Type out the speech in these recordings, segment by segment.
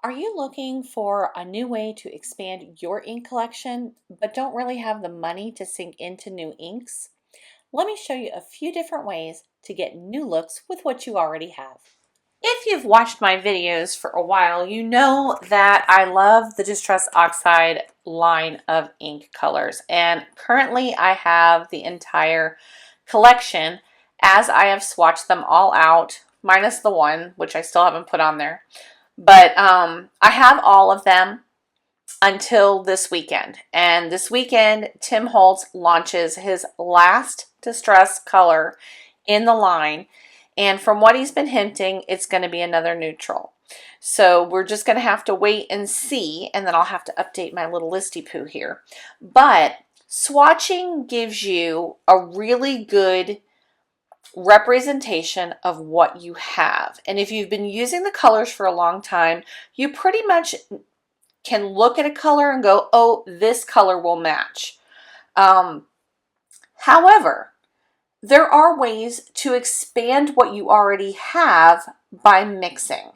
Are you looking for a new way to expand your ink collection, but don't really have the money to sink into new inks? Let me show you a few different ways to get new looks with what you already have. If you've watched my videos for a while, you know that I love the Distress Oxide line of ink colors. And currently I have the entire collection as I have swatched them all out, minus the one, which I still haven't put on there. But I have all of them until this weekend. And this weekend, Tim Holtz launches his last Distress color in the line. And from what he's been hinting, it's going to be another neutral. So we're just going to have to wait and see. And then I'll have to update my little listy poo here. But swatching gives you a really good representation of what you have. And if you've been using the colors for a long time, you pretty much can look at a color and go, oh, this color will match. However, there are ways to expand what you already have by mixing.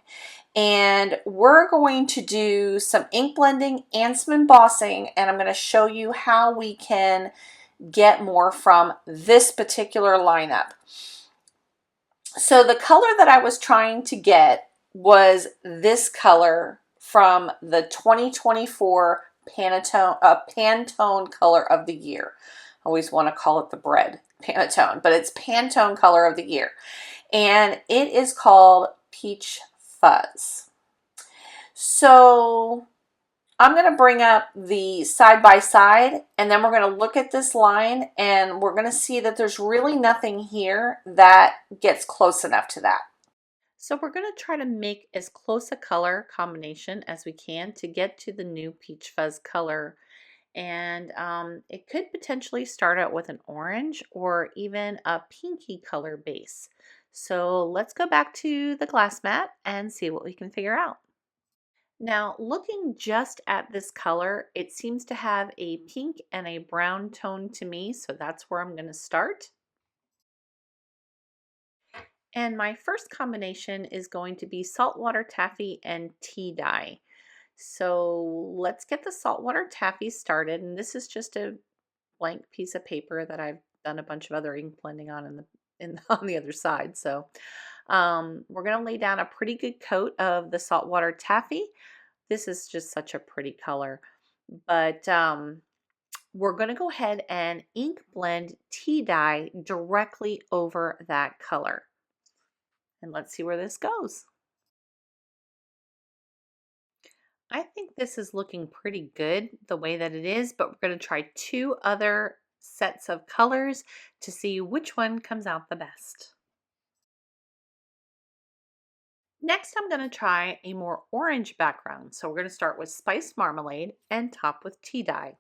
And we're going to do some ink blending and some embossing, and I'm going to show you how we can get more from this particular lineup. So the color that I was trying to get was this color from the 2024 Pantone color of the year. I always want to call it the bread Pantone, but it's Pantone color of the year. And it is called Peach Fuzz. So I'm going to bring up the side by side, and then we're going to look at this line, and we're going to see that there's really nothing here that gets close enough to that. So we're going to try to make as close a color combination as we can to get to the new Peach Fuzz color. And it could potentially start out with an orange or even a pinky color base. So let's go back to the glass mat and see what we can figure out. Now, looking just at this color, it seems to have a pink and a brown tone to me, so that's where I'm going to start. And my first combination is going to be Saltwater Taffy and tea dye. So let's get the Saltwater Taffy started, and this is just a blank piece of paper that I've done a bunch of other ink blending on on the other side. So we're going to lay down a pretty good coat of the Saltwater Taffy. This is just such a pretty color, but we're going to go ahead and ink blend tea dye directly over that color. And let's see where this goes. I think this is looking pretty good the way that it is, but we're going to try two other sets of colors to see which one comes out the best. Next, I'm going to try a more orange background. So we're going to start with Spiced Marmalade and top with tea dye.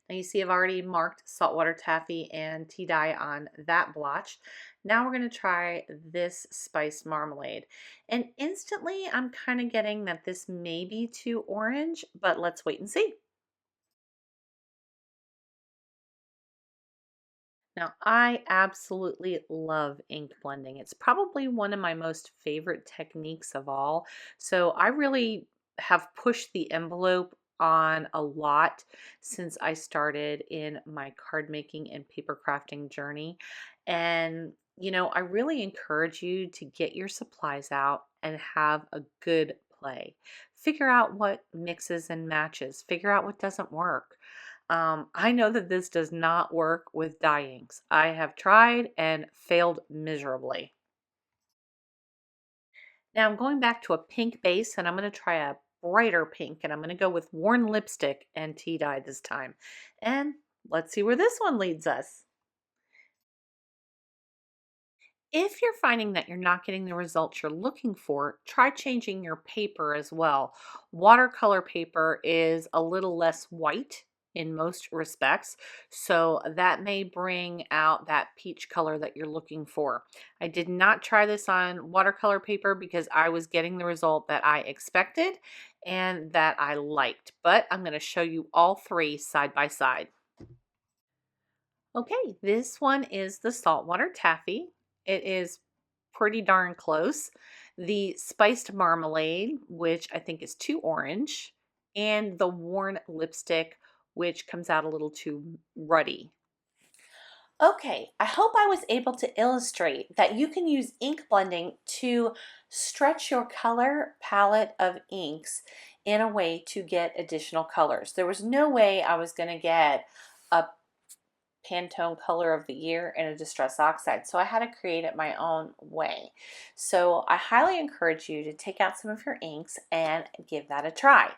Now you see I've already marked Saltwater Taffy and tea dye on that blotch. Now we're going to try this Spiced Marmalade. And instantly I'm kind of getting that this may be too orange, but let's wait and see. Now, I absolutely love ink blending. It's probably one of my most favorite techniques of all. So I really have pushed the envelope on a lot since I started in my card making and paper crafting journey. And, you know, I really encourage you to get your supplies out and have a good play. Figure out what mixes and matches, figure out what doesn't work. I know that this does not work with dye inks. I have tried and failed miserably. Now I'm going back to a pink base, and I'm going to try a brighter pink, and I'm going to go with Worn Lipstick and tea dye this time. And let's see where this one leads us. If you're finding that you're not getting the results you're looking for, try changing your paper as well. Watercolor paper is a little less white in most respects, so that may bring out that peach color that you're looking for. I did not try this on watercolor paper because I was getting the result that I expected and that I liked, but I'm going to show you all three side by side. Okay, this one is the Saltwater Taffy. It is pretty darn close. the Spiced Marmalade, which I think is too orange, and the Worn Lipstick, which comes out a little too ruddy. Okay, I hope I was able to illustrate that you can use ink blending to stretch your color palette of inks in a way to get additional colors. There was no way I was going to get a Pantone color of the year in a Distress Oxide, so I had to create it my own way. So I highly encourage you to take out some of your inks and give that a try.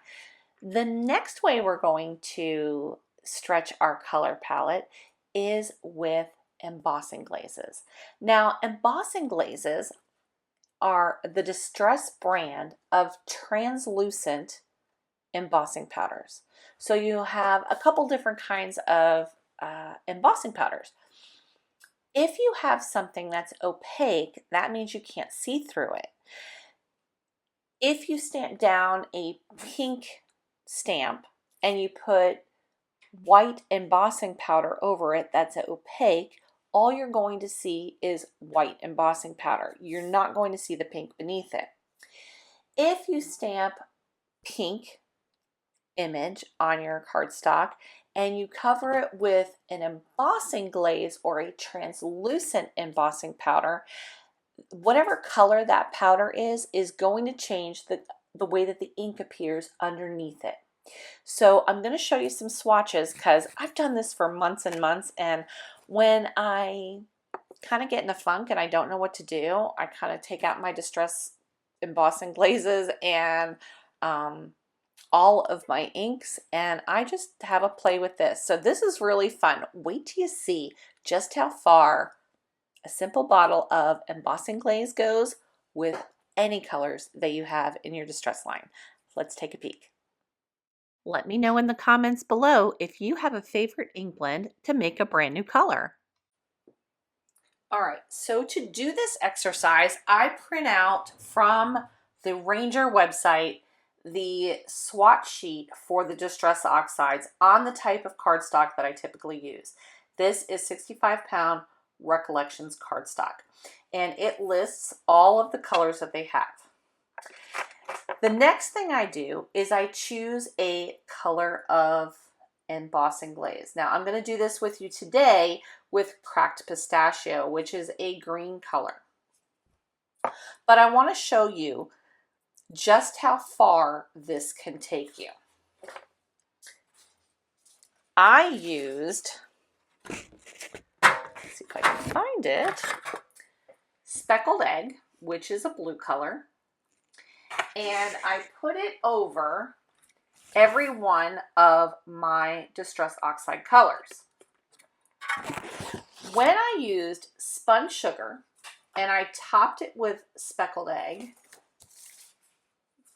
The next way we're going to stretch our color palette is with embossing glazes. Now, embossing glazes are the Distress brand of translucent embossing powders. So you have a couple different kinds of embossing powders. If you have something that's opaque, that means you can't see through it. If you stamp down a pink stamp and you put white embossing powder over it that's opaque, all you're going to see is white embossing powder. You're not going to see the pink beneath it. If you stamp pink image on your cardstock and you cover it with an embossing glaze or a translucent embossing powder, whatever color that powder is going to change the way that the ink appears underneath it. So I'm going to show you some swatches because I've done this for months and months, and when I kind of get in a funk and I don't know what to do, I kind of take out my Distress embossing glazes and all of my inks, and I just have a play with this. So this is really fun. Wait till you see just how far a simple bottle of embossing glaze goes with any colors that you have in your Distress line. Let's take a peek. Let me know in the comments below if you have a favorite ink blend to make a brand new color. All right, so to do this exercise, I print out from the Ranger website the swatch sheet for the Distress Oxides on the type of cardstock that I typically use. This is 65-pound Recollections cardstock, and it lists all of the colors that they have. The next thing I do is I choose a color of embossing glaze. Now I'm going to do this with you today with Cracked Pistachio, which is a green color. But I want to show you just how far this can take you. I used, let's see if I can find it, Speckled Egg, which is a blue color. And I put it over every one of my Distress Oxide colors. When I used spun sugar and I topped it with Speckled Egg,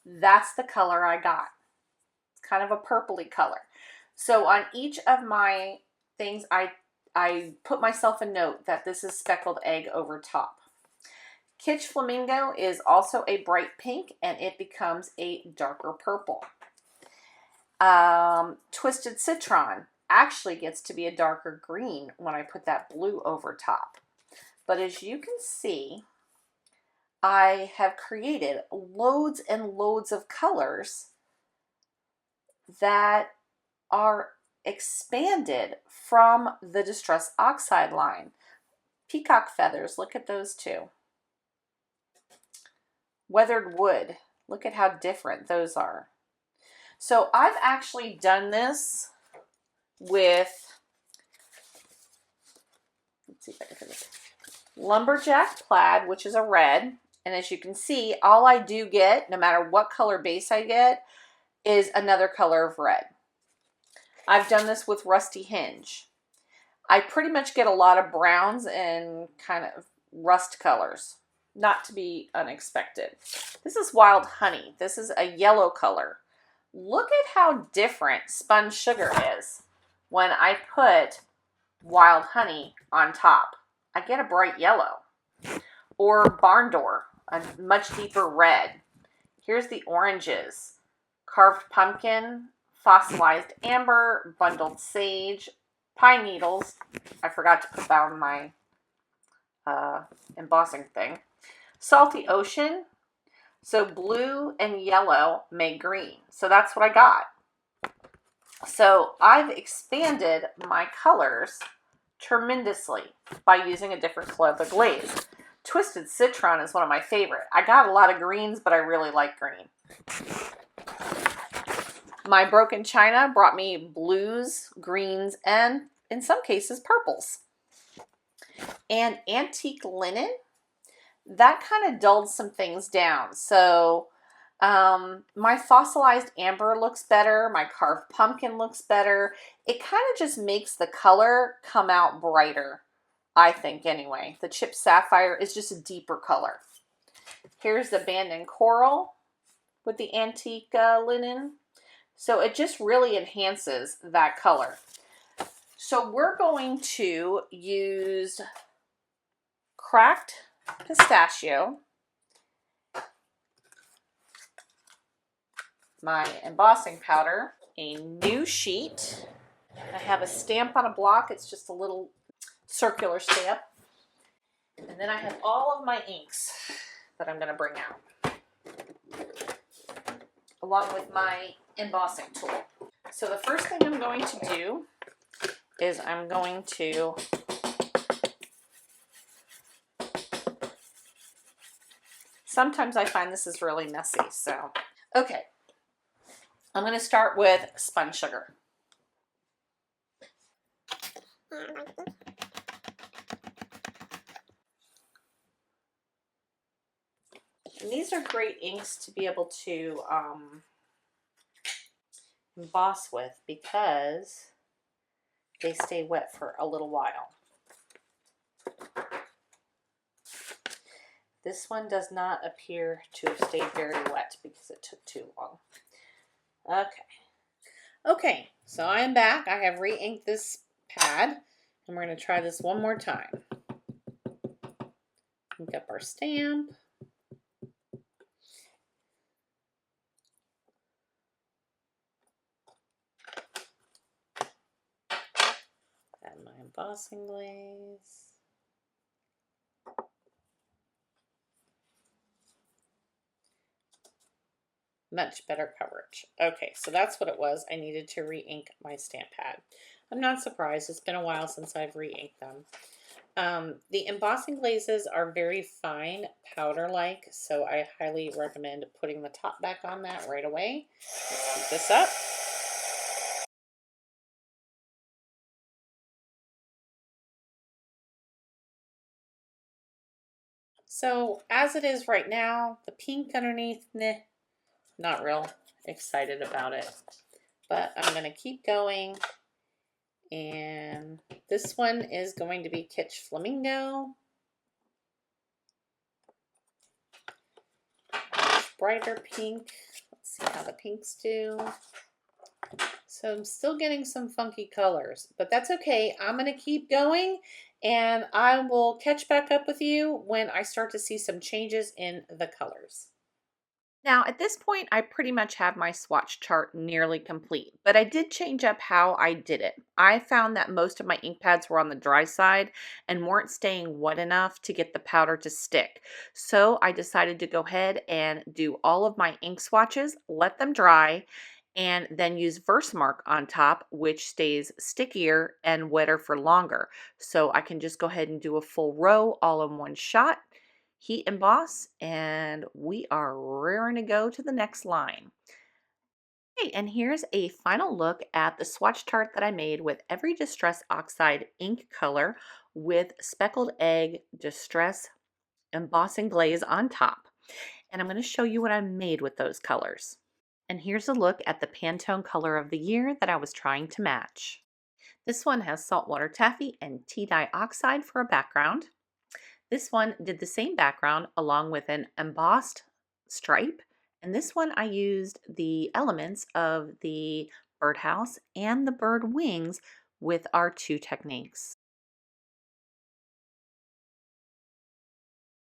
that's the color I got. It's kind of a purpley color. So on each of my things, I put myself a note that this is Speckled Egg over top. Kitsch Flamingo is also a bright pink, and it becomes a darker purple. Twisted Citron actually gets to be a darker green when I put that blue over top. But as you can see, I have created loads and loads of colors that are expanded from the Distress Oxide line. Peacock feathers, look at those two. Weathered wood, look at how different those are. So I've actually done this with, let's see if I can finish it, Lumberjack Plaid, which is a red. And as you can see, all I do get, no matter what color base I get, is another color of red. I've done this with Rusty Hinge. I pretty much get a lot of browns and kind of rust colors. Not to be unexpected. This is Wild Honey. This is a yellow color. Look at how different Spun Sugar is when I put Wild Honey on top. I get a bright yellow. Or Barn Door, a much deeper red. Here's the oranges. Carved Pumpkin, Fossilized Amber, Bundled Sage, Pine Needles. I forgot to put that on my embossing thing. Salty Ocean, So blue and yellow make green. So that's what I got. So I've expanded my colors tremendously by using a different color of glaze. Twisted Citron is one of my favorite. I got a lot of greens, but I really like green. My Broken China brought me blues, greens, and in some cases purples. And Antique Linen, that kind of dulled some things down. So my Fossilized Amber looks better. My Carved Pumpkin looks better. It kind of just makes the color come out brighter, I think anyway. The Chipped Sapphire is just a deeper color. Here's the Abandoned Coral with the Antique Linen. So it just really enhances that color. So we're going to use Cracked Pistachio, my embossing powder, a new sheet. I have a stamp on a block. It's just a little circular stamp. And then I have all of my inks that I'm going to bring out, along with my embossing tool. So the first thing I'm going to do is I'm going to sometimes I find this is really messy, so okay. I'm going to start with spun sugar. And these are great inks to be able to emboss with because they stay wet for a little while. This one does not appear to have stayed very wet because it took too long. Okay, so I am back. I have re-inked this pad, and we're going to try this one more time. Ink up our stamp. Add my embossing glaze. Much better coverage. Okay, so that's what it was. I needed to re-ink my stamp pad. I'm not surprised. It's been a while since I've re-inked them. The embossing glazes are very fine, powder-like, so I highly recommend putting the top back on that right away. Let's heat this up. So as it is right now, the pink underneath, not real excited about it, but I'm going to keep going. And this one is going to be Kitsch Flamingo. Brighter pink. Let's see how the pinks do. So I'm still getting some funky colors, but that's okay. I'm going to keep going, and I will catch back up with you when I start to see some changes in the colors. Now, at this point, I pretty much have my swatch chart nearly complete, but I did change up how I did it. I found that most of my ink pads were on the dry side and weren't staying wet enough to get the powder to stick. So I decided to go ahead and do all of my ink swatches, let them dry, and then use Versamark on top, which stays stickier and wetter for longer. So I can just go ahead and do a full row all in one shot. Heat emboss, and we are rearing to go to the next line. Okay, and here's a final look at the swatch chart that I made with every Distress Oxide ink color with Speckled Egg Distress Embossing Glaze on top. And I'm going to show you what I made with those colors. And here's a look at the Pantone color of the year that I was trying to match. This one has Saltwater Taffy and Tea Dye Oxide for a background. This one did the same background along with an embossed stripe, and this one I used the elements of the birdhouse and the bird wings with our two techniques.